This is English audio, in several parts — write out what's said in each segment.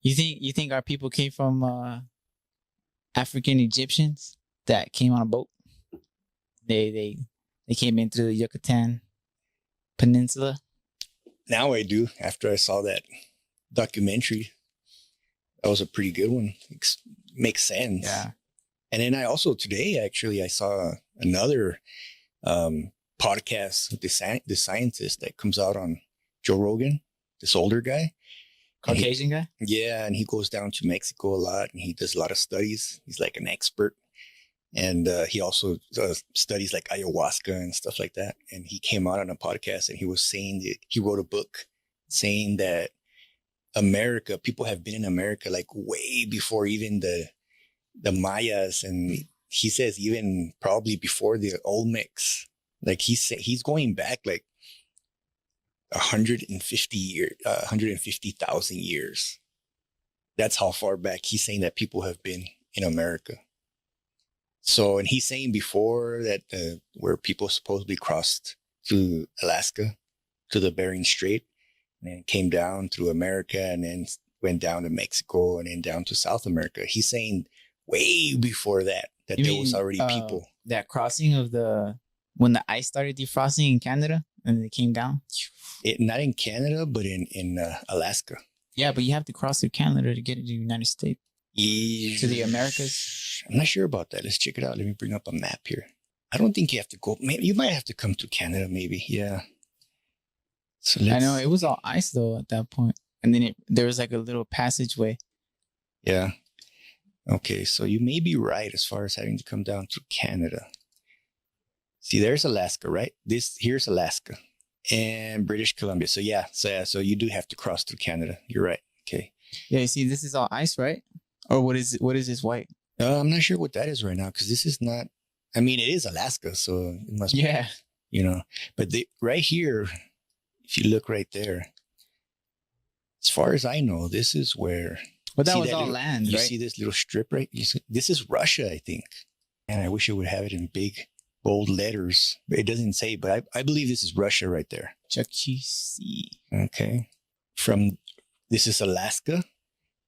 You think our people came from African Egyptians that came on a boat? They came in through the Yucatan Peninsula. Now I do. After I saw that documentary, that was a pretty good one. Makes sense. Yeah. And then I also today actually I saw another podcast with the scientist that comes out on Joe Rogan, this older guy. Caucasian guy? Yeah, and he goes down to Mexico a lot, and he does a lot of studies. He's like an expert. And he also studies like ayahuasca and stuff like that. And he came out on a podcast and he was saying that he wrote a book saying that America, people have been in America like way before even the Mayas. And he says even probably before the Olmecs. Like he's going back like 150,000 years. That's how far back he's saying that people have been in America. So, and he's saying before that where people supposedly crossed to Alaska, to the Bering Strait, and then came down through America and then went down to Mexico and then down to South America. He's saying way before that there was already people. That crossing of when the ice started defrosting in Canada and it came down? Not in Canada, but in Alaska. Yeah, but you have to cross through Canada to get to the United States. To the Americas. I'm not sure about that. Let's check it out. Let me bring up a map here. I don't think you have to go. Maybe you might have to come to Canada. Maybe, yeah. So I know it was all ice though at that point, and then there was like a little passageway. Yeah. Okay, so you may be right as far as having to come down to Canada. See, there's Alaska, right? Here's Alaska and British Columbia. So yeah, so you do have to cross through Canada. You're right. Okay. Yeah, you see, this is all ice, right? Or what is this white? I'm not sure what that is right now because this is not. I mean, it is Alaska, so it must. Yeah. Be, but right here, if you look right there, as far as I know, this is where. But that was all land, right? You see this little strip, right? This is Russia, I think. And I wish it would have it in big, bold letters. But it doesn't say, but I believe this is Russia right there. Chukchi. Okay. This is Alaska,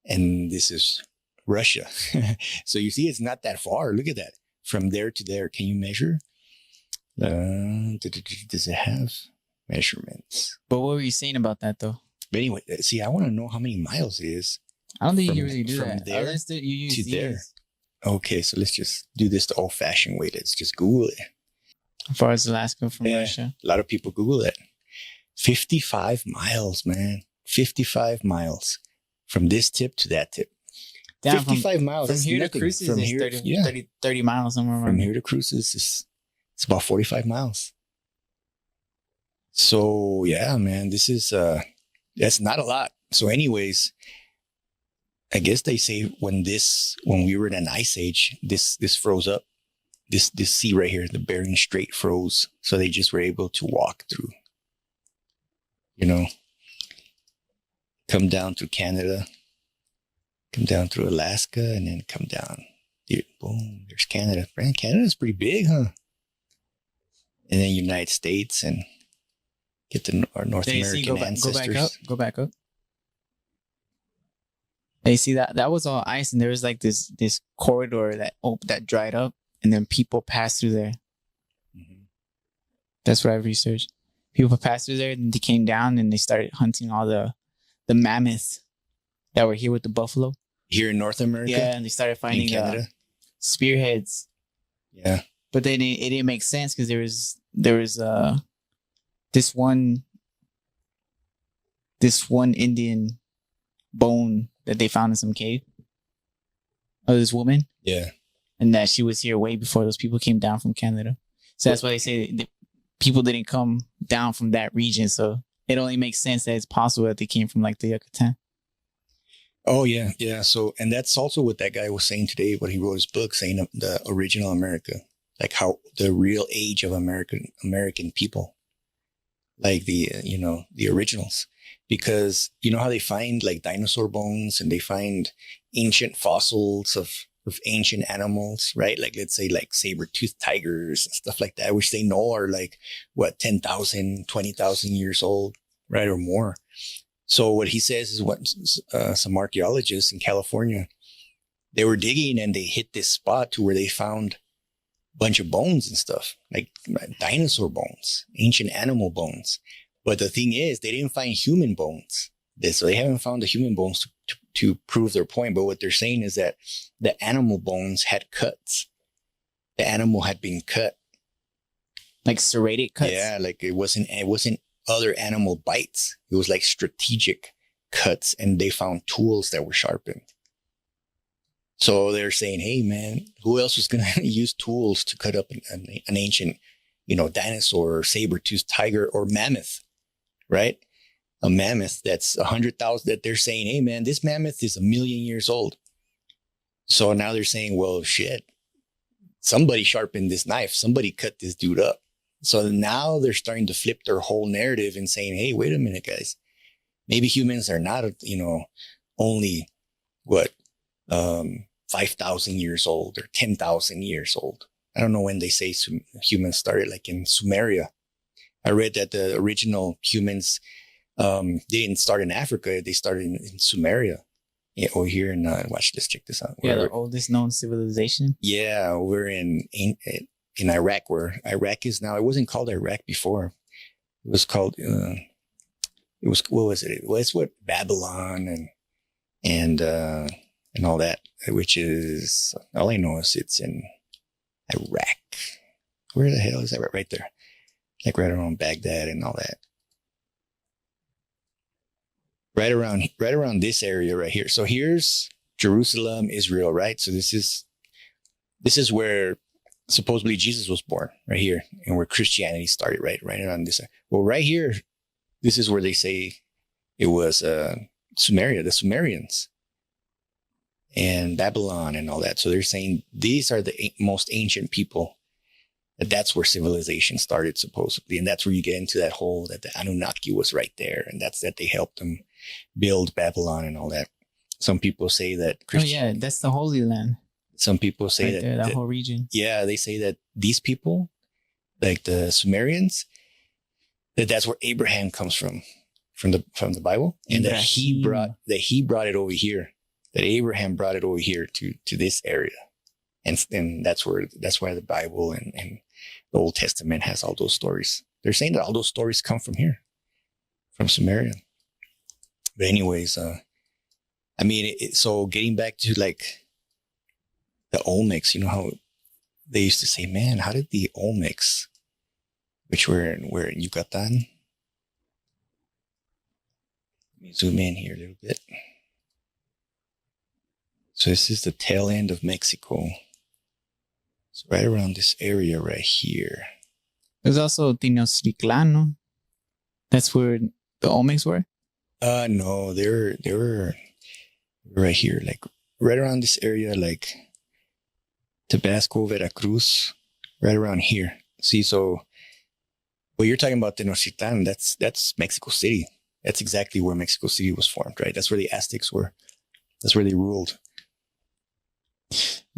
and this is Russia. So you see, it's not that far. Look at that. From there to there. Can you measure? Does it have measurements? But what were you saying about that, though? But anyway, see, I want to know how many miles it is. I don't think you really do from that. There you use to these. there. Okay, so let's just do this the old-fashioned way. Let's just Google it. As far as Alaska from Russia. A lot of people Google it. 55 miles, man. 55 miles from this tip to that tip. Damn, 55 miles. From here to Cruces is 30 miles somewhere around. From here to Cruces it's about 45 miles. So yeah, man, this is that's not a lot. So anyways, I guess they say when we were in an ice age, this froze up. This sea right here, the Bering Strait froze. So they just were able to walk through. Come down through Canada, come down through Alaska, and then come down. Here, boom, there's Canada. Man, Canada's pretty big, huh? And then United States and get our North American ancestors. Go back up. Hey, see that was all ice, and there was like this corridor that dried up, and then people passed through there. Mm-hmm. That's what I researched. People passed through there, and they came down, and they started hunting all the mammoths that were here with the buffalo. Here in North America? Yeah, and they started finding spearheads. Yeah. But then it didn't make sense because there was this one Indian bone that they found in some cave of this woman. Yeah. And that she was here way before those people came down from Canada. So that's why they say that people didn't come down from that region. So it only makes sense that it's possible that they came from like the Yucatan. Oh, yeah. Yeah. So, and that's also what that guy was saying today, what he wrote his book, saying the original America, like how the real age of American people, like the originals, because you know how they find like dinosaur bones and they find ancient fossils of ancient animals, right? Like, let's say like saber-toothed tigers and stuff like that, which they know are like, 10,000, 20,000 years old, right? Or more. So what he says is what some archaeologists in California, they were digging and they hit this spot to where they found a bunch of bones and stuff, like dinosaur bones, ancient animal bones. But the thing is, they didn't find human bones. So they haven't found the human bones to prove their point. But what they're saying is that the animal bones had cuts. The animal had been cut. Like serrated cuts? Yeah, like it wasn't other animal bites. It was like strategic cuts, and they found tools that were sharpened. So they're saying, hey, man, who else was going to use tools to cut up an ancient, dinosaur or saber-toothed tiger or mammoth, right? A mammoth that's 100,000, that they're saying, hey, man, this mammoth is 1 million years old. So now they're saying, well, shit, somebody sharpened this knife. Somebody cut this dude up. So now they're starting to flip their whole narrative and saying, hey, wait a minute, guys. Maybe humans are not, only 5,000 years old or 10,000 years old. I don't know when they say humans started, like in Sumeria. I read that the original humans didn't start in Africa. They started in Sumeria. Yeah, over here in, watch this, check this out. Yeah, the oldest known civilization. Yeah, we're in Iraq, where Iraq is now. It wasn't called Iraq before. It was called, what was it? It was what, Babylon and all that, which is, all I know is it's in Iraq. Where the hell is that? Right there. Like right around Baghdad and all that. Right around this area right here. So here's Jerusalem, Israel, right? So this is where supposedly Jesus was born, right here, and where Christianity started, right around this. Well, right here, this is where they say it was Sumeria, the Sumerians, and Babylon and all that. So they're saying these are the most ancient people. That's where civilization started, supposedly. And that's where you get into that whole, that the Anunnaki was right there. And that's that they helped them build Babylon and all that. Some people say that. Oh, yeah, that's the Holy Land. Some people say right there, that whole region. Yeah, they say that these people, like the Sumerians, that's where Abraham comes from the Bible. And that he brought it over here. That Abraham brought it over here to this area. And that's why the Bible and the Old Testament has all those stories. They're saying that all those stories come from here, from Sumeria. But anyways, so getting back to like the Olmecs, how they used to say, man, how did the Olmecs, which were in Yucatan? Let me zoom in here a little bit. So this is the tail end of Mexico. It's right around this area right here. There's also Tenochtitlan, no? That's where the Olmecs were? No, they were right here, like right around this area, like Tabasco, Veracruz, right around here. See, so what you're talking about, Tenochtitlan, that's Mexico City. That's exactly where Mexico City was formed, right? That's where the Aztecs were. That's where they ruled.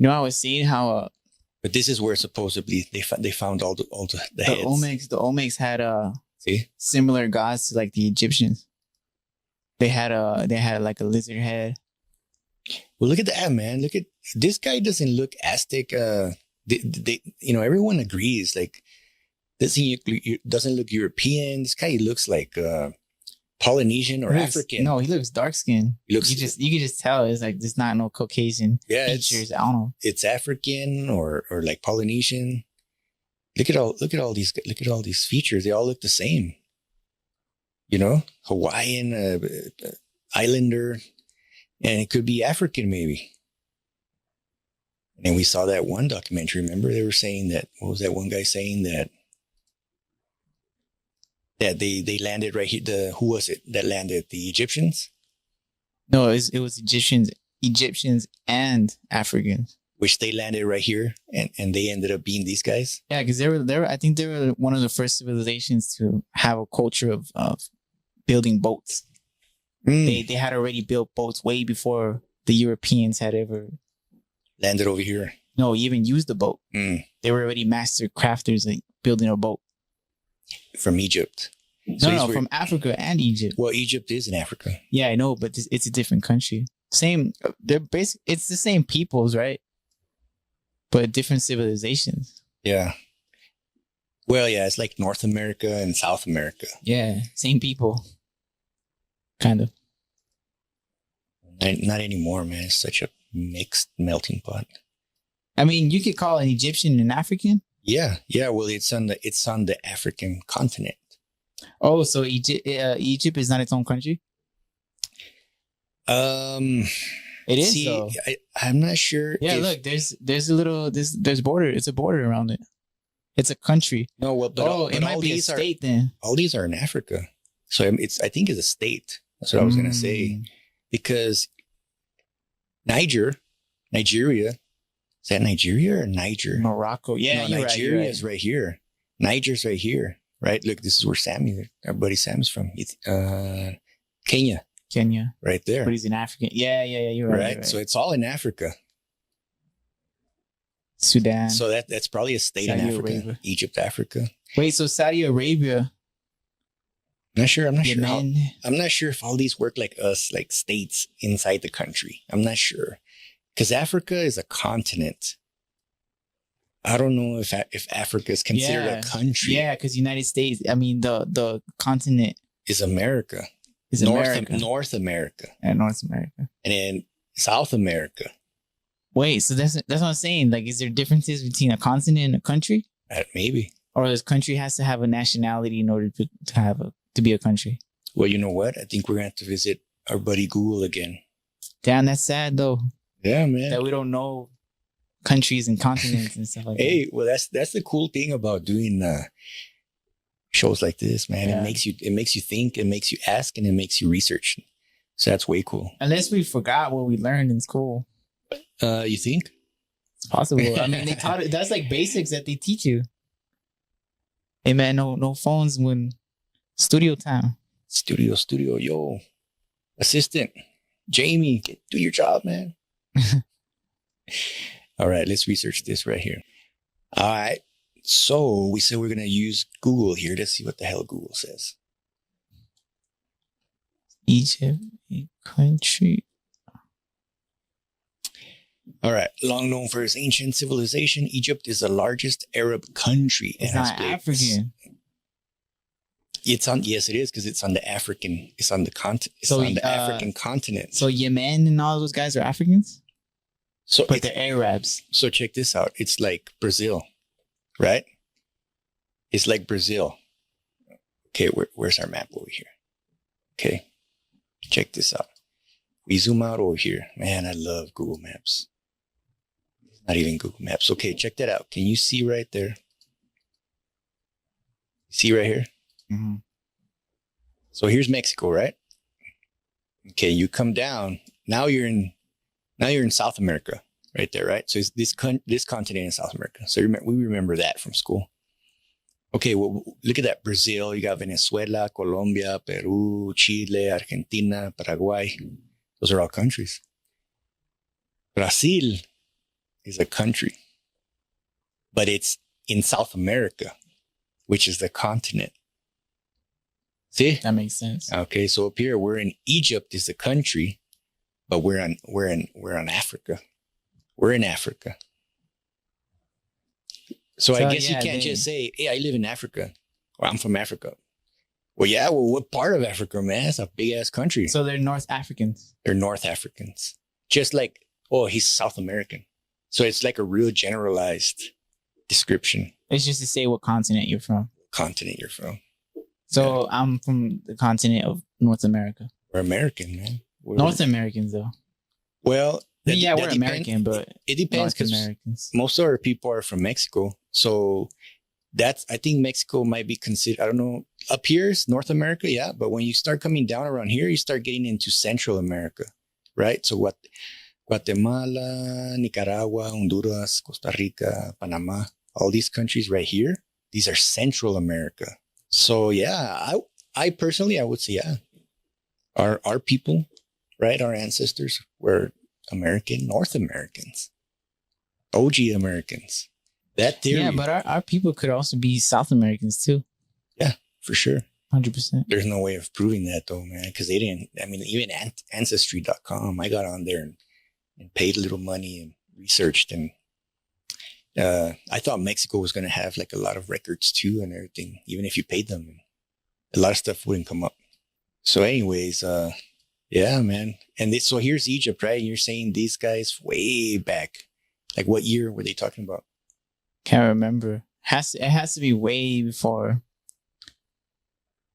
I was seeing how but this is where supposedly they found all the heads. The Olmecs had similar gods to like the Egyptians. They had like a lizard head. Well, look at that, man. Look at this guy. Doesn't look Aztec. Everyone agrees. Like, doesn't look European. This guy looks like Polynesian or African. No, he looks dark skinned. You can just tell it's like there's not no Caucasian features. I don't know. It's African or like Polynesian. Look at all these features. They all look the same. Hawaiian, Islander, and it could be African maybe. And we saw that one documentary. Remember, they were saying that. What was that one guy saying that they landed right here? Who was it that landed? The Egyptians? No, it was Egyptians and Africans. Which they landed right here, and they ended up being these guys. Yeah, because they were. I think they were one of the first civilizations to have a culture of building boats. They had already built boats way before the Europeans had ever landed over here. No, even used the boat. They were already master crafters, like building a boat from Egypt. So No, from Africa and Egypt. Well, Egypt is in Africa. Yeah, I know, but it's a different country. Same, they're basic. It's the same peoples, right? But different civilizations. Yeah. Well, yeah, it's like North America and South America. Yeah, same people. Kind of. Not anymore, man. It's such a mixed melting pot. I mean, you could call an Egyptian an African. Yeah. Well, it's on the African continent. Oh, so Egypt is not its own country? It is. See, I'm not sure. Yeah, look, there's a little there's border. It's a border around it. It's a country. No, well, but it might be a state then. All these are in Africa, so I think it's a state. That's what I was gonna say, because Nigeria, is that Nigeria or Niger? Morocco. Yeah, no, Nigeria is right here. Niger's right here. Right. Look, this is where our buddy Sammy's from. It's Kenya. Kenya. Right there. But he's an African. Yeah, you're right. Right. So it's all in Africa. Sudan. So that's probably a state in Africa. Arabia. Egypt, Africa. Wait, so Saudi Arabia. I'm not sure. I'm Yemen. not sure if all these work like us, like states inside the country. I'm not sure. Because Africa is a continent. I don't know if Africa is considered a country. Yeah, because United States, I mean, the continent is America. Is North America. And North America. And then South America. Wait, so that's what I'm saying. Like, is there differences between a continent and a country? Maybe. Or this country has to have a nationality in order to be a country? Well, you know what? I think we're going to have to visit our buddy Google again. Damn, that's sad, though. Yeah, man. That we don't know countries and continents and stuff like that. Hey, well, that's the cool thing about doing shows like this, man. Yeah. It makes you think, it makes you ask, and it makes you research. So that's way cool. Unless we forgot what we learned in school. You think? It's possible. I mean, they taught it. That's like basics that they teach you. Hey, man, no phones when studio time. Studio, yo. Assistant, Jamie, do your job, man. All right, let's research this right here. All right. So we said we're going to use Google here. Let's see what the hell Google says. Egypt, a country. All right. Long known for its ancient civilization, Egypt is the largest Arab country. It's not African. Yes, it is, because it's on the African. It's on the continent. It's on the African continent. So Yemen and all those guys are Africans. But they're Arabs. So check this out. It's like Brazil, right? It's like Brazil. Okay, where's our map over here? Okay, check this out. We zoom out over here. Man, I love Google Maps. Not even Google Maps. Okay, check that out. Can you see right there? See right here? Mm-hmm. So here's Mexico, right? Okay, you come down. Now you're in South America, right there, right? So it's this continent in South America. So we remember that from school. Okay, well, look at that. Brazil, you got Venezuela, Colombia, Peru, Chile, Argentina, Paraguay. Those are all countries. Brazil is a country, but it's in South America, which is the continent. See? That makes sense. Okay, so up here we're in Egypt is the country, but we're on Africa. We're in Africa. So I guess you can't just say, "Hey, I live in Africa," or "I'm from Africa." Well, yeah. Well, what part of Africa, man? It's a big ass country. So they're North Africans. They're North Africans. Just like, oh, he's South American. So it's like a real generalized description. It's just to say what continent you're from. Continent you're from. So yeah. I'm from the continent of North America. We're American, man. North Americans, though. Well, we're American, but it depends because most of our people are from Mexico. So I think Mexico might be considered, I don't know, up here is North America, yeah. But when you start coming down around here, you start getting into Central America, right? So what? Guatemala, Nicaragua, Honduras, Costa Rica, Panama, all these countries right here, these are Central America. So yeah, I personally, I would say, yeah, our people, right? Our ancestors were American, North Americans, OG Americans. That theory. Yeah, but our people could also be South Americans too. Yeah, for sure. 100%. There's no way of proving that though, man, because they didn't. I mean, even Ancestry.com, I got on there and paid a little money and researched, and I thought Mexico was going to have like a lot of records too and everything, even if you paid them. A lot of stuff wouldn't come up. So anyways, yeah, man. And so here's Egypt, right? And you're saying these guys way back, like what year were they talking about? Can't remember. It has to be way before.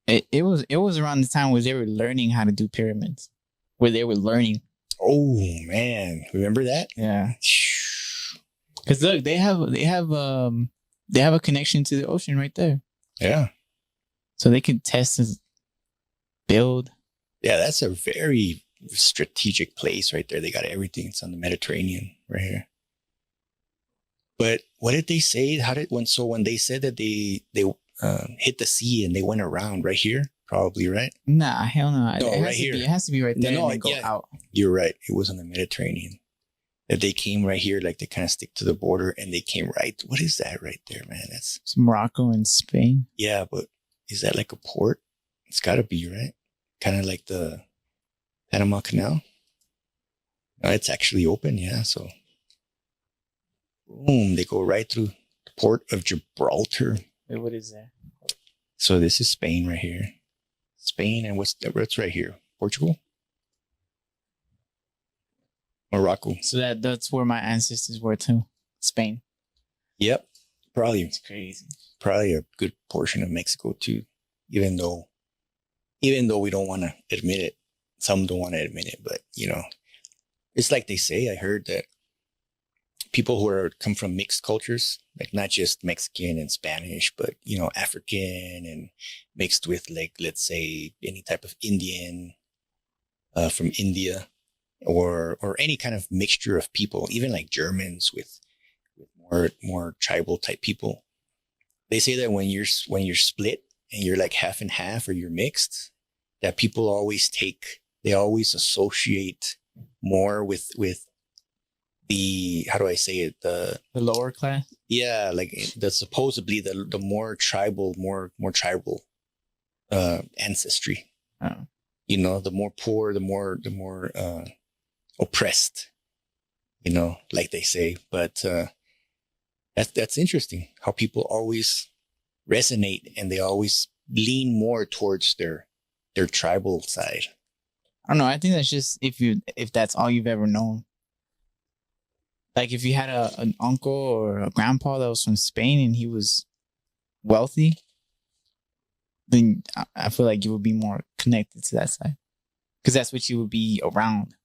It was around the time where they were learning how to do pyramids, where they were learning. Oh man, remember that? Yeah. Because look, they have a connection to the ocean right there. Yeah. So they can test and build. Yeah, that's a very strategic place right there. They got everything. It's on the Mediterranean right here. But what did they say? When they said that they hit the sea and they went around right here, probably, right? Nah, hell no. No, right here. It has to be right there. No, and go out. You're right. It was on the Mediterranean. That they came right here, like they kind of stick to the border, and they came right. What is that right there, man? That's it's Morocco and Spain. Yeah, but is that like a port? It's got to be, right? Kind of like the Panama Canal. No, it's actually open, yeah. So, boom, they go right through the port of Gibraltar. Wait, what is that? So this is Spain right here. Spain, and what's right here? Portugal? Morocco. So that's where my ancestors were too. Spain. Yep. Probably. It's crazy. Probably a good portion of Mexico too. Even though we don't want to admit it. Some don't want to admit it, but it's like they say, I heard that people who come from mixed cultures, like not just Mexican and Spanish, but African and mixed with, like, let's say any type of Indian from India, or any kind of mixture of people, even like Germans with more tribal type people. They say that when you're split and you're like half and half, or you're mixed, that people always associate more with the, how do I say it, the lower class. Yeah, like the supposedly the more tribal ancestry. Oh. The more poor, the more oppressed, like they say. But that's interesting how people always resonate, and they always lean more towards their tribal side. I don't know. I think that's just if that's all you've ever known. Like if you had an uncle or a grandpa that was from Spain and he was wealthy, then I feel like you would be more connected to that side, because that's what you would be around.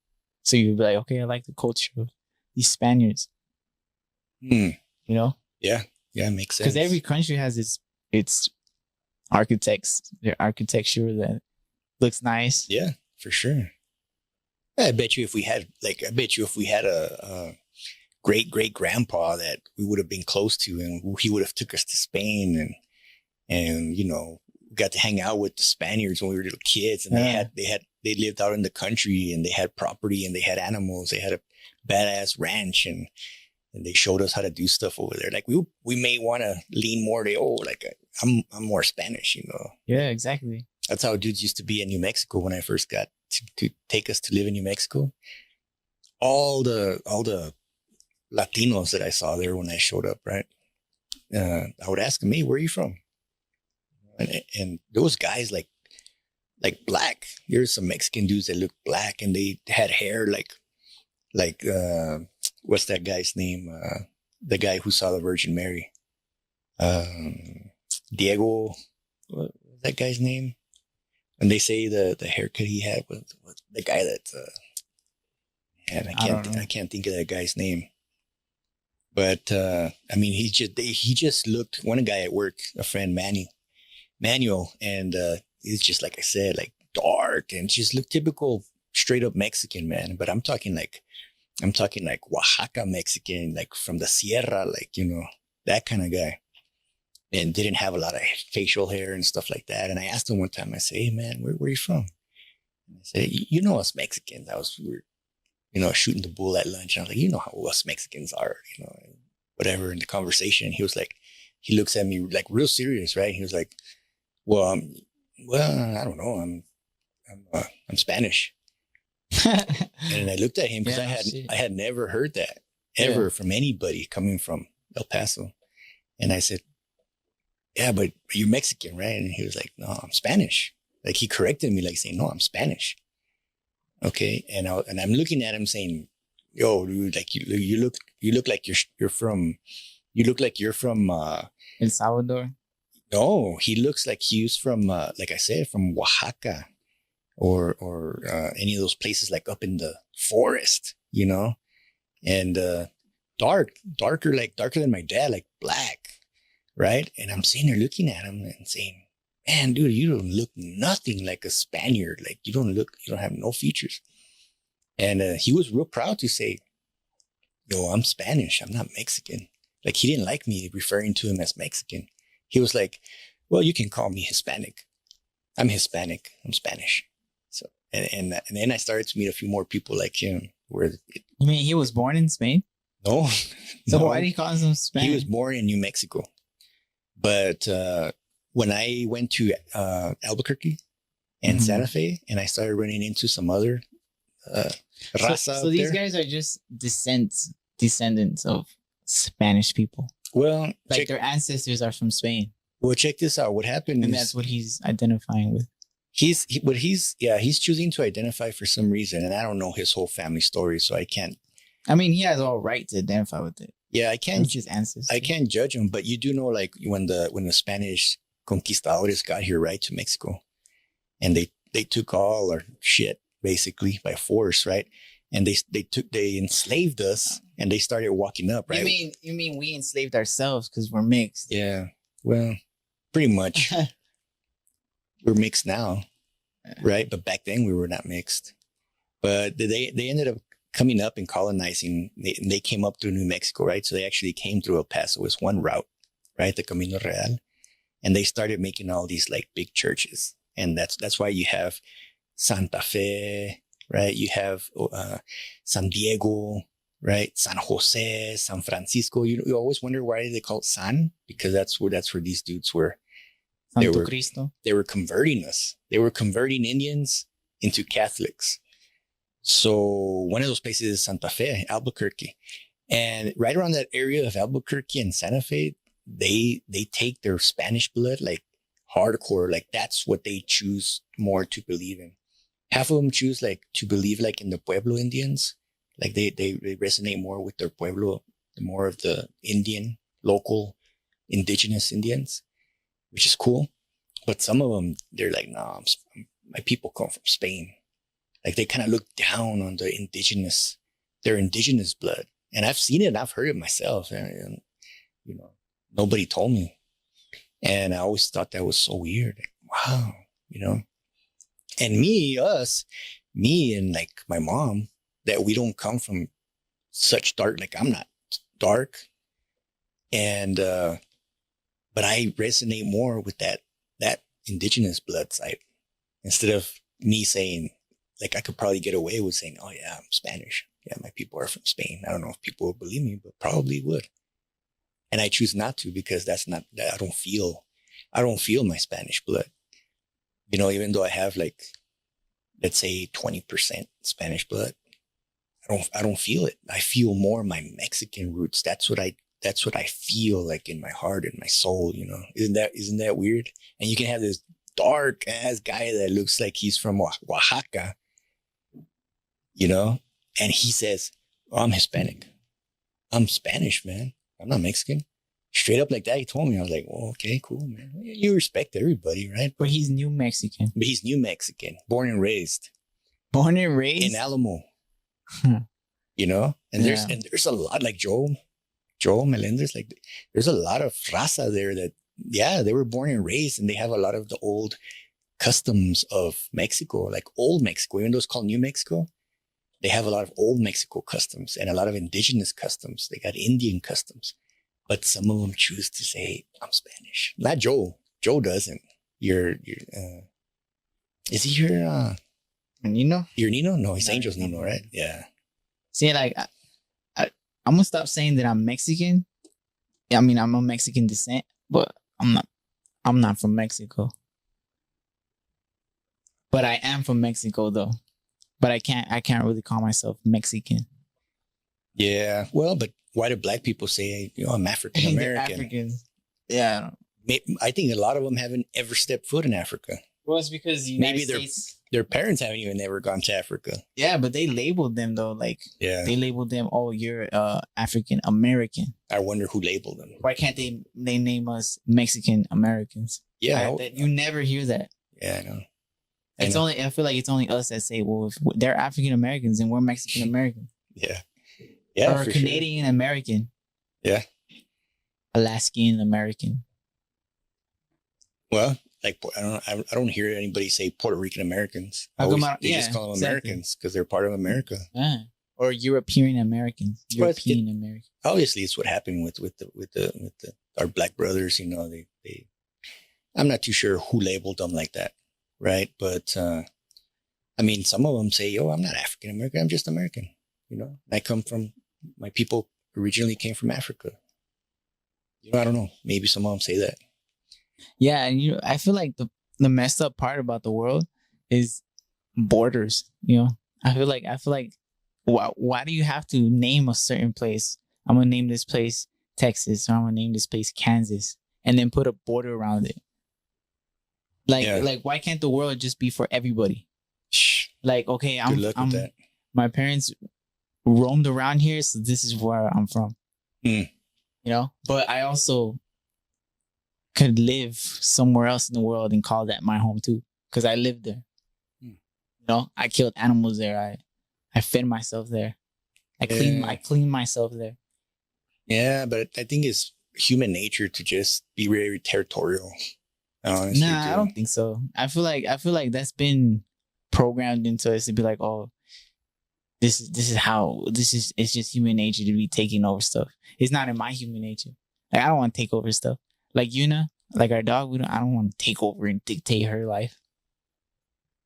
So you would be like, okay, I like the culture of these Spaniards. Yeah, makes sense. Because every country has its their architecture that looks nice. Yeah, for sure. I bet you if we had a great grandpa that we would have been close to, and he would have took us to Spain, and got to hang out with the Spaniards when we were little kids, and they lived out in the country, and they had property, and they had animals, they had a badass ranch, and they showed us how to do stuff over there. Like we may want to lean more to I'm more Spanish, Yeah, exactly. That's how dudes used to be in New Mexico when I first got to take us to live in New Mexico. All the Latinos that I saw there when I showed up, right? I would ask them, "Hey, where are you from?" And those guys like black. There's some Mexican dudes that look black, and they had hair like what's that guy's name? The guy who saw the Virgin Mary. Diego, what was that guy's name? And they say the haircut he had was the guy that I can't think of that guy's name. But I mean, he just looked, one guy at work, a friend, Manuel, and he's just, like I said, like dark and just looked typical straight up Mexican, man. But I'm talking like Oaxaca Mexican, like from the Sierra, like, that kind of guy. And didn't have a lot of facial hair and stuff like that. And I asked him one time, I say, "Hey man, where are you from?" And I said, us Mexicans. We were shooting the bull at lunch. And I was like, how us Mexicans are, whatever in the conversation. He was like, he looks at me like real serious, right? He was like, "Well, well, I don't know. I'm Spanish. And I looked at him because I had never heard that ever from anybody coming from El Paso. And I said, yeah, but you're Mexican, right? And he was like, no, I'm Spanish. Like he corrected me, like saying, no, I'm Spanish. Okay. And I'm looking at him saying, yo, dude, like you look like you're from, you look like you're from, El Salvador. no, he looks like he's from, like I said, from Oaxaca or any of those places like up in the forest, you know, and darker than my dad, like black, right? And I'm sitting there looking at him and saying, man, dude, you don't look nothing like a Spaniard. Like you don't have no features. And he was real proud to say, yo, I'm Spanish. I'm not Mexican. Like he didn't like me referring to him as Mexican. He was like, well, you can call me Hispanic. I'm Hispanic. I'm Spanish. So, and then I started to meet a few more people like him. You mean he was born in Spain? No. So why do you call him Spanish? He was born in New Mexico. But when I went to Albuquerque and Santa Fe, and I started running into some other raza. So these guys are just descendants of Spanish people. Well, like their ancestors are from Spain. Well, check this out. What happened and that's what he's identifying with. He's choosing to identify for some reason, and I don't know his whole family story, so I can't. I mean, he has all right to identify with it. Yeah, I can't. It's his ancestors. I can't judge him, but you do know, like when the Spanish conquistadores got here, right, to Mexico, and they took all our shit basically by force, right? And they enslaved us, and they started walking up, right? You mean we enslaved ourselves because we're mixed? Yeah, well, pretty much. We're mixed now, right? But back then we were not mixed. But they ended up coming up and colonizing. They came up through New Mexico, right? So they actually came through El Paso. It was one route, right? The Camino Real. And they started making all these like big churches. And that's why you have Santa Fe, right? You have San Diego, right? San Jose, San Francisco. You always wonder why they call it San, because that's where these dudes were. Santo Cristo. They were converting us. They were converting Indians into Catholics. So one of those places is Santa Fe, Albuquerque. And right around that area of Albuquerque and Santa Fe, they take their Spanish blood like hardcore. Like that's what they choose more to believe in. Half of them choose like to believe like in the Pueblo Indians. Like they resonate more with their Pueblo, more of the Indian, local, indigenous Indians, which is cool. But some of them, they're like, nah, my people come from Spain. Like they kind of look down on their indigenous blood. And I've seen it and I've heard it myself. And you know, nobody told me. And I always thought that was so weird. Like, wow, you know. And me and like my mom, that we don't come from such dark, like I'm not dark. And but I resonate more with that indigenous blood side, instead of me saying, like, I could probably get away with saying, oh yeah, I'm Spanish. Yeah, my people are from Spain. I don't know if people would believe me, but probably would. And I choose not to, because I don't feel my Spanish blood. You know, even though I have like, let's say 20% Spanish blood, I don't feel it. I feel more my Mexican roots. That's what I feel like in my heart and my soul, you know. Isn't that weird? And you can have this dark ass guy that looks like he's from Oaxaca, you know, and he says, oh, I'm Hispanic. I'm Spanish, man. I'm not Mexican. Straight up like that, he told me. I was like, well, okay, cool, man. You respect everybody, right? But he's New Mexican. But he's New Mexican, born and raised. Born and raised? In Alamo. You know? And there's a lot, like Joe Melendez, like there's a lot of raza there that, yeah, they were born and raised, and they have a lot of the old customs of Mexico, like old Mexico, even though it's called New Mexico. They have a lot of old Mexico customs and a lot of indigenous customs. They got Indian customs, but some of them choose to say, I'm Spanish. Not Joe. Joe doesn't. Is he your, Nino? Your Nino? No, he's Angel's Nino, right? Yeah. See, like, I'm gonna stop saying that I'm Mexican. I mean, I'm of Mexican descent, but I'm not from Mexico. But I am from Mexico though. But I can't really call myself Mexican. Yeah. Well, but why do black people say, I'm African They're American? Africans. Yeah. I think a lot of them haven't ever stepped foot in Africa. Well, it's because the United Maybe States. Their parents haven't even ever gone to Africa. Yeah, but they labeled them though. Like, they labeled them. Oh, you're African American. I wonder who labeled them. Why can't they name us Mexican Americans? Yeah, you never hear that. Yeah, I know. I feel like it's only us that say, well, if they're African Americans and we're Mexican American. Yeah. Yeah. Or Canadian American. Yeah. Alaskan American. Well, like I don't hear anybody say Puerto Rican Americans. They just call them Americans because they're part of America. Yeah. Or European Americans. European Americans. Obviously, it's what happened with our black brothers. They I'm not too sure who labeled them like that, right? But I mean, some of them say, "Yo, I'm not African American. I'm just American." My people originally came from Africa. I don't know. Maybe some of them say that. Yeah, and I feel like the messed up part about the world is borders. I feel like why do you have to name a certain place? I'm gonna name this place Texas, or I'm gonna name this place Kansas, and then put a border around it. Like why can't the world just be for everybody? Like, okay, my parents roamed around here, so this is where I'm from. But I also could live somewhere else in the world and call that my home too, because I lived there. I killed animals there. I fed myself there. I cleaned myself there. Yeah, but I think it's human nature to just be very territorial. Honestly, I don't think so. I feel like that's been programmed into us to be like, oh, it's just human nature to be taking over stuff. It's not in my human nature. Like, I don't want to take over stuff. Like Yuna, like our dog, I don't want to take over and dictate her life.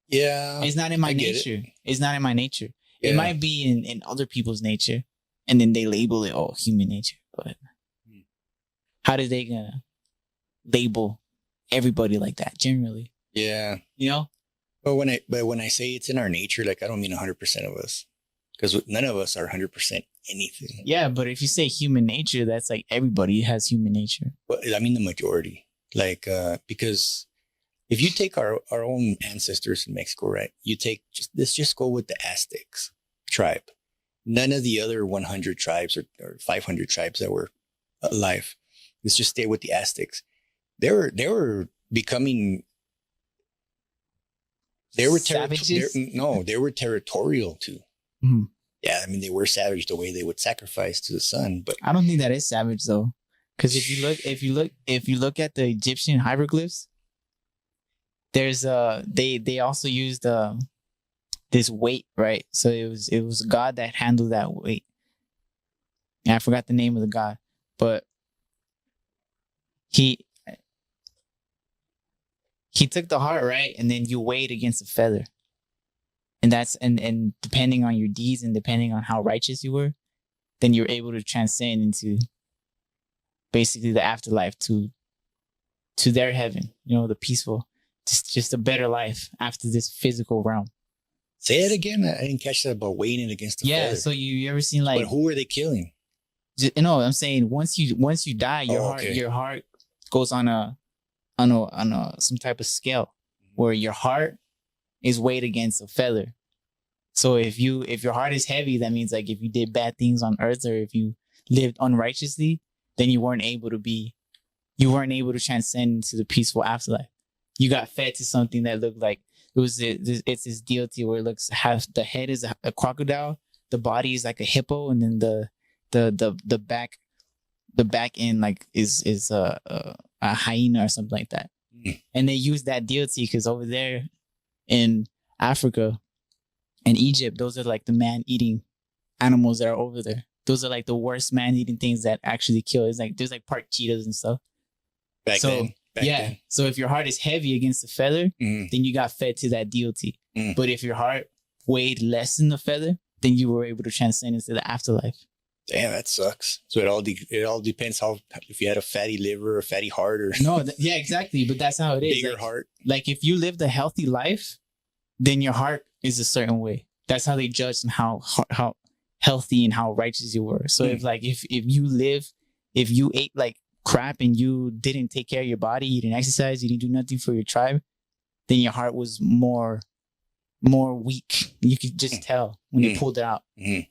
Yeah. It's not in my nature. It's not in my nature. Yeah. It might be in other people's nature, and then they label it, oh, human nature. But how are they gonna label everybody like that generally? Yeah. But when I say it's in our nature, like, I don't mean 100% of us, because none of us are 100% anything. Yeah, but if you say human nature, that's like everybody has human nature. Well, I mean the majority, like, because if you take our own ancestors in Mexico, right? Let's just go with the Aztecs tribe. None of the other 100 tribes or 500 tribes that were alive. Let's just stay with the Aztecs. They were becoming. They were they were territorial too. Mm-hmm. Yeah, I mean, they were savage the way they would sacrifice to the sun, but I don't think that is savage though, because if you look at the Egyptian hieroglyphs, there's they also used this weight, right? So it was God that handled that weight. And I forgot the name of the god, but he took the heart, right, and then you weighed against a feather. And that's and depending on your deeds and depending on how righteous you were, then you're able to transcend into basically the afterlife to their heaven, the peaceful, just a better life after this physical realm. Say it again. I didn't catch that about weighing it against the feather. Yeah, so you ever seen like? But who were they killing? I'm saying once you die, your heart goes on some type of scale where your heart is weighed against a feather. So if your heart is heavy, that means like if you did bad things on earth or if you lived unrighteously, then you weren't able to transcend into the peaceful afterlife. You got fed to something that looked like it's this deity where it looks the head is a crocodile, the body is like a hippo, and then the back end like is a hyena or something like that. And they use that deity because over there in Africa and Egypt, those are like the man-eating animals that are over there. Those are like the worst man-eating things that actually kill. It's like there's like part cheetahs and stuff. Back then. So if your heart is heavy against the feather, then you got fed to that deity. But if your heart weighed less than the feather, then you were able to transcend into the afterlife. Damn, that sucks. So it all depends if you had a fatty liver or fatty heart or yeah, exactly. But that's how it is. Bigger heart. Like if you lived a healthy life, then your heart is a certain way. That's how they judge how healthy and how righteous you were. So if you ate like crap and you didn't take care of your body, you didn't exercise, you didn't do nothing for your tribe, then your heart was more weak. You could just tell when you pulled it out.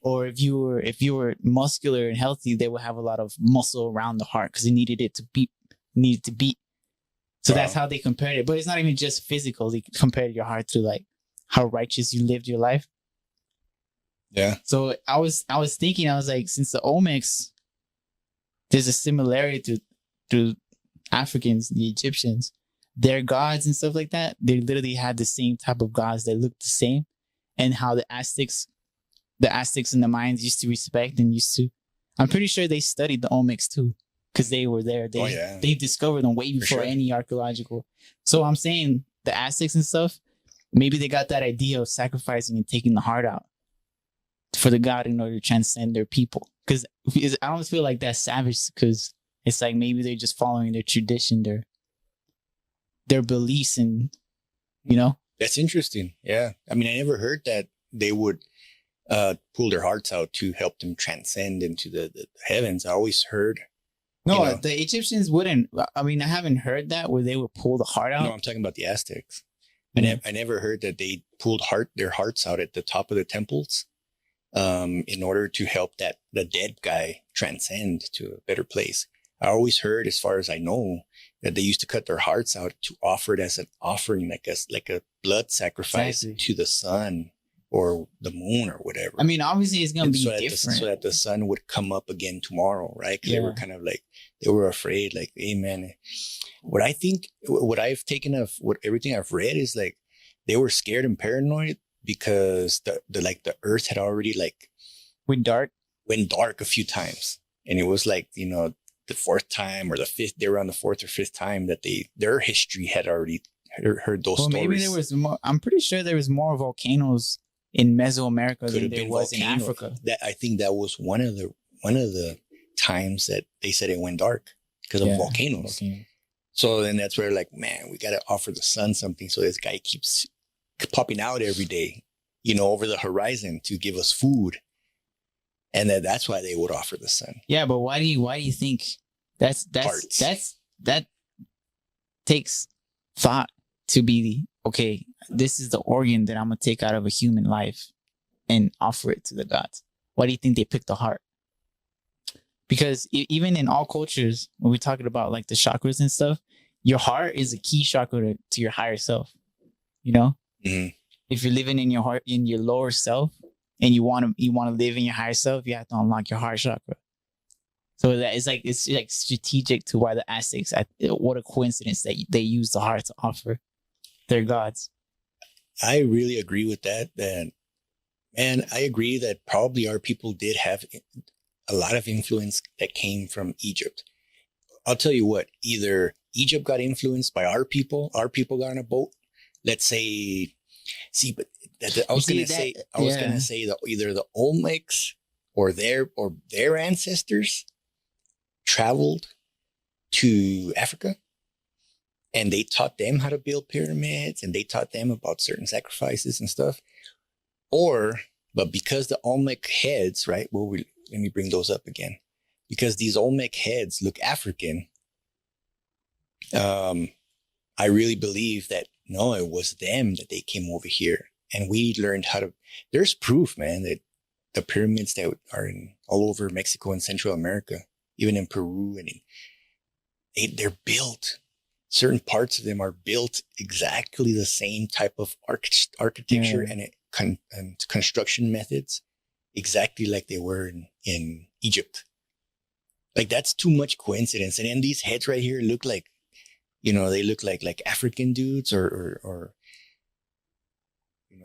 Or if you were muscular and healthy, they would have a lot of muscle around the heart because it needed to beat. So that's how they compared it. But it's not even just physical. They compared your heart to like how righteous you lived your life. Yeah. So I was thinking, I was like, since the Olmecs, there's a similarity to Africans, the Egyptians, their gods and stuff like that. They literally had the same type of gods that looked the same, and how the Aztecs and the Mayans used to respect and used to. I'm pretty sure they studied the Olmecs too, because they were there. They discovered them way before any archaeological. So I'm saying the Aztecs and stuff, maybe they got that idea of sacrificing and taking the heart out for the god in order to transcend their people. Because I almost feel like that's savage, because it's like maybe they're just following their tradition, their beliefs, and That's interesting. Yeah. I mean, I never heard that they would pull their hearts out to help them transcend into the heavens. I always heard. No, the Egyptians wouldn't. I mean, I haven't heard that where they would pull the heart out. No, I'm talking about the Aztecs. Mm-hmm. I never heard that they pulled their hearts out at the top of the temples in order to help the dead guy transcend to a better place. I always heard, as far as I know, that they used to cut their hearts out to offer it as an offering, like a blood sacrifice to the sun or the moon or whatever. I mean, obviously it's going to be different. So that the sun would come up again tomorrow, right? Because they were kind of like, they were afraid, like, hey, man, what I've taken of everything I've read is like, they were scared and paranoid because the earth had already went dark a few times. And it was like, the fourth time or the fifth, they were on the fourth or fifth time that their history had already heard those stories. Maybe there was more. I'm pretty sure there was more volcanoes in Mesoamerica than there was in Africa. I think that was one of the times that they said it went dark because of volcanoes. So then that's where, like, man, we got to offer the sun something. So this guy keeps popping out every day, over the horizon to give us food. And that's why they would offer the sun. Yeah, but why do you think that takes thought to be okay? This is the organ that I'm gonna take out of a human life and offer it to the gods. Why do you think they picked the heart? Because even in all cultures, when we're talking about like the chakras and stuff, your heart is a key chakra to your higher self. Mm-hmm. If you're living in your heart, in your lower self, and you want to live in your higher self, you have to unlock your heart chakra. So it's like strategic to why the Aztecs. What a coincidence that they use the heart to offer their gods. I really agree with that. And I agree that probably our people did have a lot of influence that came from Egypt. I'll tell you what, either Egypt got influenced by our people got on a boat. Let's say, I was going to say that either the Olmecs or their ancestors traveled to Africa and they taught them how to build pyramids and they taught them about certain sacrifices and stuff. But because the Olmec heads, right? Well, let me bring those up again. Because these Olmec heads look African, I really believe that no, it was them that they came over here. And we learned there's proof, man, that the pyramids that are all over Mexico and Central America, even in Peru, and they're built. Certain parts of them are built exactly the same type of architecture and construction methods, exactly like they were in Egypt. Like, that's too much coincidence. And then these heads right here look like, they look like African dudes or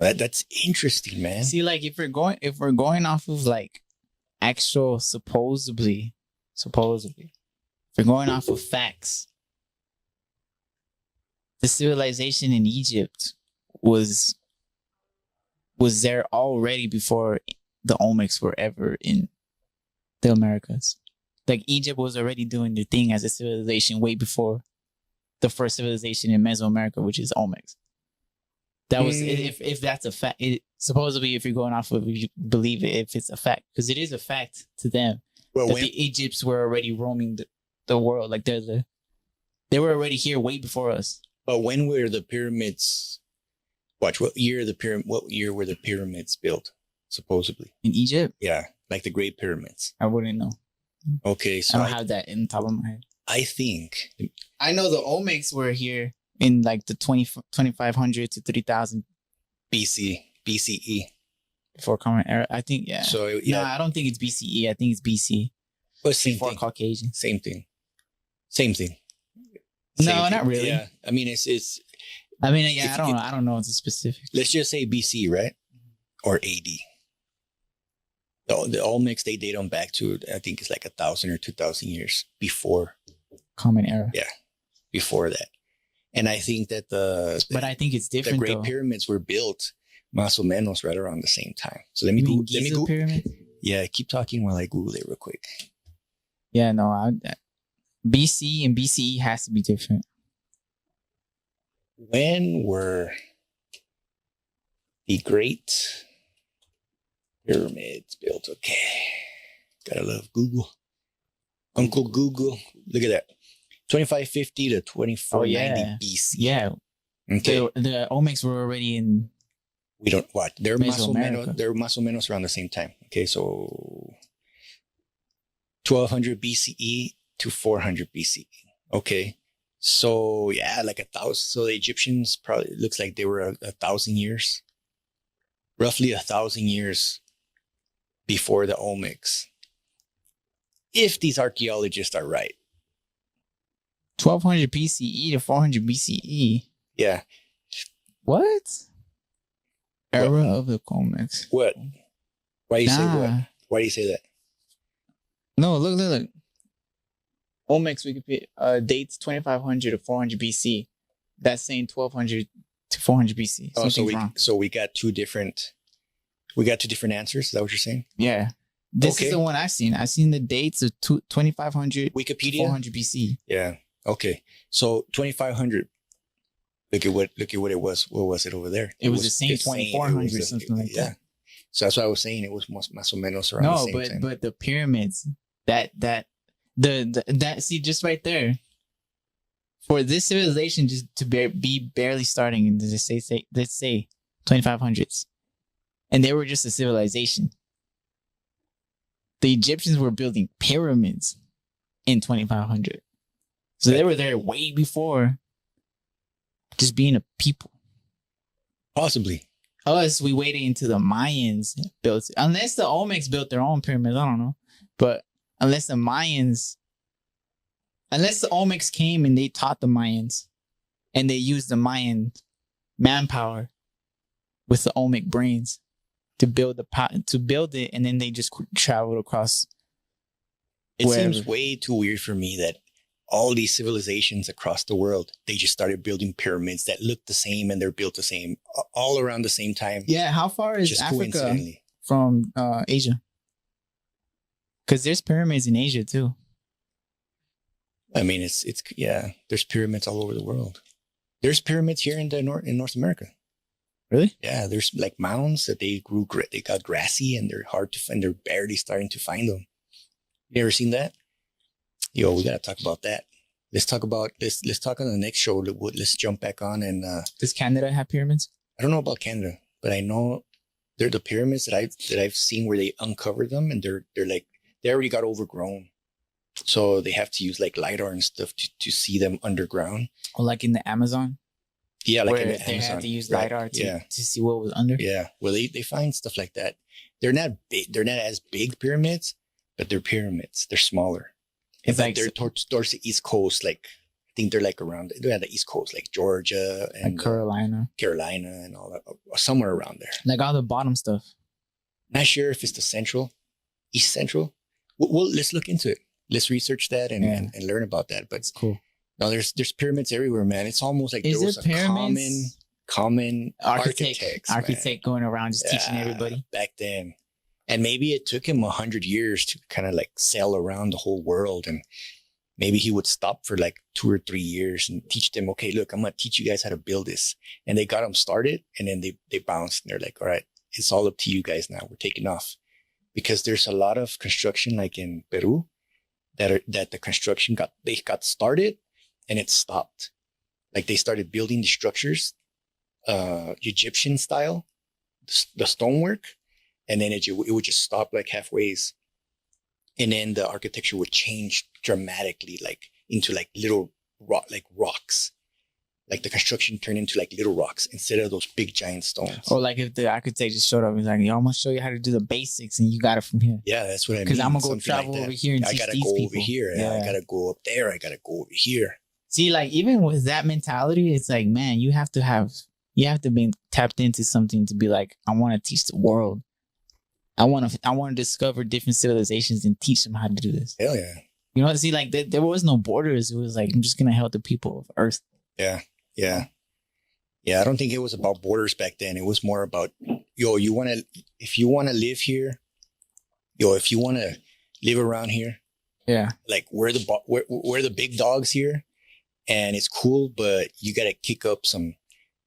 that's interesting, man. See, like if we're going off of like actual supposedly, if we're going off of facts, the civilization in Egypt was there already before the Olmecs were ever in the Americas. Like, Egypt was already doing their thing as a civilization way before the first civilization in Mesoamerica, which is Olmecs. That was if that's a fact. Supposedly, if you're going off of, you believe it, if it's a fact, because it is a fact to them Well, that when, the Egypts were already roaming the world. Like they were already here way before us. but when were the pyramids? Watch, what year were the pyramids built? Supposedly, In Egypt, yeah, like the Great Pyramids. I wouldn't know. Okay, I so don't have that in the top of my head. I think I know the Olmecs were here in like the 2500 to 3000 BCE. before Common Era. I think, yeah. So No, yeah, I don't think it's BCE. I think it's BC but same before thing. Caucasian. Same thing. Same thing. No, Same thing. not really. Yeah, I mean it's. I mean, yeah, If I don't you- know. I don't know. It's a specific. Let's just say BC, right? Or AD. The Olmecs, they date them back to, I think it's like 1,000 or 2,000 years before Common Era. that. And I think that But I think it's the different Great though. Pyramids were built más o menos right around the same time. So let me You mean Google. Giza pyramid? Yeah, keep talking while I Google it real quick. Yeah, no. BC and BCE has to be different. When were the Great Pyramids built? Okay. Gotta love Google. Uncle Google. Look at that. 2550 to 2490 BC. Yeah. Okay. The Olmecs were already in. We don't what? They're más o Mesoamerica. menos around the same time. Okay, so 1200 BCE to 400 BCE. Okay. So yeah, like 1,000. So the Egyptians probably looks like they were 1,000 years, roughly 1,000 years before the Olmecs. If these archaeologists are right. 1200 BCE to 400 BCE. Yeah. What? Era of the Olmecs. What? Why do you say Nah. what? Why do you say that? No, look. Olmecs Wikipedia dates 2500 to 400 BC. That's saying 1200 to 400 BC. Oh, Something's wrong. so we got two different answers. Is that what you're saying? Yeah. This Okay. is the one I've seen. I've seen the dates of 2500 to Wikipedia. 400 BC. Yeah. Okay. So 2,500. Look at what it was. What was it over there? It was the same it's 2400 or something like that. So that's why I was saying it was más o menos around the No, same time. but the pyramids, that see, just right there, for this civilization just to be barely starting in the let's say 2500s, and they were just a civilization. The Egyptians were building pyramids in 2500, so they were there way before just being a people. Possibly. Us, we waited until the Mayans built it. Unless the Olmecs built their own pyramids, I don't know. But unless the Olmecs came and they taught the Mayans and they used the Mayan manpower with the Olmec brains to build it, and then they just traveled across. It Wherever. seems way too weird for me that all these civilizations across the world, they just started building pyramids that look the same and they're built the same all around the same time. Yeah, how far is Just Africa coincidentally. from Asia? Because there's pyramids in Asia too. I mean, it's yeah. There's pyramids all over the world. There's pyramids here in North America. Really? Yeah, there's like mounds that they got grassy and they're hard to find. They're barely starting to find them. You ever seen that? Yo, we gotta talk about that. Let's talk about this. Let's talk on the next show. Let's jump back on and Does Canada have pyramids? I don't know about Canada, but I know they're the pyramids that I've seen where they uncover them and they're like they already got overgrown, so they have to use like LiDAR and stuff to see them underground. Or like in the Amazon? Yeah, like where in they Amazon. had to use Right. LiDAR Yeah. to see what was under? Yeah, well, they find stuff like that. They're not big. They're not as big pyramids, but they're pyramids. They're smaller. It's like they're towards the East Coast. Like I think they're like around. They're at the East Coast, like Georgia and like Carolina. Carolina and all that, somewhere around there. Like all the bottom stuff. Not sure if it's the East Central. Well, let's look into it. Let's research that and learn about that. But It's cool. no, there's pyramids everywhere, man. It's almost like Is there was it a pyramids? common Architect man. going around just teaching Yeah, everybody. back then. And maybe it took him 100 years to kind of like sail around the whole world and maybe he would stop for like 2 or 3 years and teach them, okay, look, I'm going to teach you guys how to build this. And they got them started, and then they bounced, and they're like, all right, it's all up to you guys now. We're taking off. Because there's a lot of construction like in Peru that the construction got started and it stopped. Like they started building the structures, Egyptian style, the stonework, and then it would just stop like halfways. And then the architecture would change dramatically, like into like little rocks. Like the construction turned into like little rocks instead of those big giant stones. Or like if the architect just showed up and was like, yo, I'm gonna show you how to do the basics and you got it from here. Yeah, that's what I mean. Because I'm gonna go travel like over here and teach these people. I gotta go over here. Yeah. I gotta go up there. I gotta go over here. See, like even with that mentality, it's like, man, you have to be tapped into something to be like, I want to teach the world. I want to discover different civilizations and teach them how to do this. Hell yeah. You know, see, like there was no borders. It was like, I'm just gonna help the people of Earth. Yeah. Yeah. Yeah. I don't think it was about borders back then. It was more about, yo, if you want to live here, if you want to live around here, yeah, like we're the big dogs here, and it's cool, but you got to kick up something.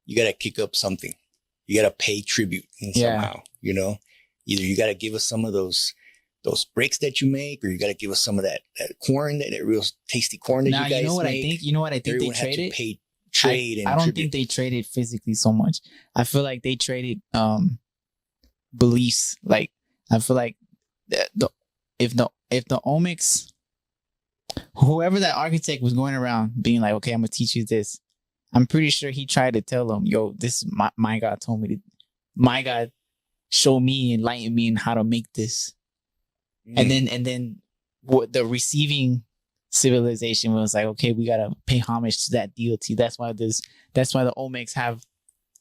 You got to pay tribute somehow, you know, either you got to give us some of those bricks that you make, or you got to give us some of that corn, that real tasty corn that you guys make. You know what I think Everyone they traded? I don't think they traded physically so much. I feel like they traded beliefs. Like I feel like if the omics, whoever that architect was going around being like, okay, I'm gonna teach you this. I'm pretty sure he tried to tell them, yo, this is my God told me to, my God showed me, enlightened me in how to make this. And then what the receiving civilization was like, okay, we gotta pay homage to that deity. That's why the Olmecs have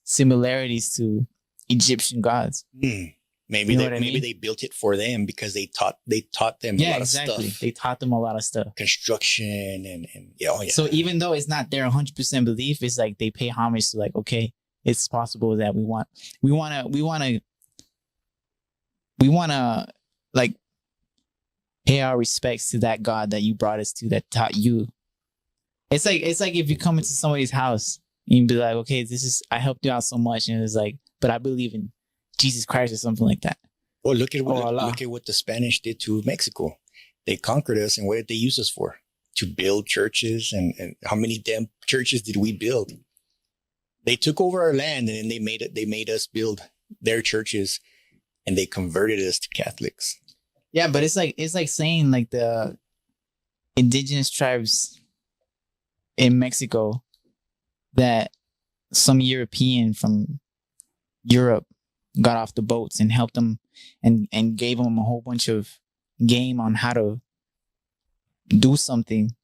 similarities to Egyptian gods. Maybe they built it for them because they taught them a lot of stuff. They taught them a lot of stuff. Construction and yeah, oh yeah. So even though it's not their 100% belief, it's like they pay homage to like, okay, it's possible that we wanna like pay our respects to that God that you brought us to, that taught you. It's like if you come into somebody's house and you be like, okay, I helped you out so much, and it's like, but I believe in Jesus Christ or something like that. Well, look at what the Spanish did to Mexico. They conquered us, and what did they use us for? To build churches, and how many damn churches did we build? They took over our land, and then they made us build their churches, and they converted us to Catholics. Yeah, but it's like saying like the indigenous tribes in Mexico that some European from Europe got off the boats and helped them and gave them a whole bunch of game on how to do something.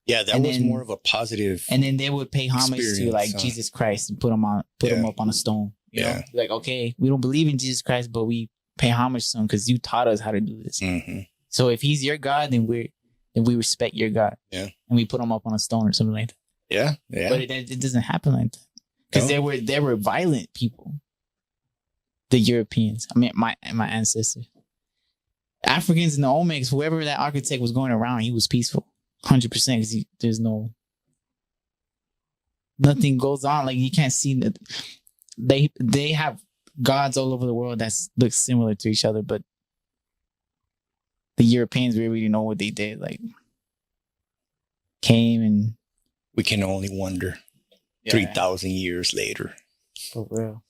Yeah, that was more of a positive. And then they would pay homage to like Jesus Christ and put them up on a stone. You know? Like, okay, we don't believe in Jesus Christ, but we pay homage to him because you taught us how to do this. Mm-hmm. So if he's your God, then we respect your God. Yeah. And we put him up on a stone or something like that. Yeah. Yeah. But it doesn't happen like that. Because they were violent people. The Europeans. I mean, my ancestors. Africans and the Olmecs, whoever that architect was going around, he was peaceful. 100% because there's nothing goes on. Like you can't see that they have gods all over the world that look similar to each other, but the Europeans really know what they did. Like came and we can only wonder 3,000 years later. For real.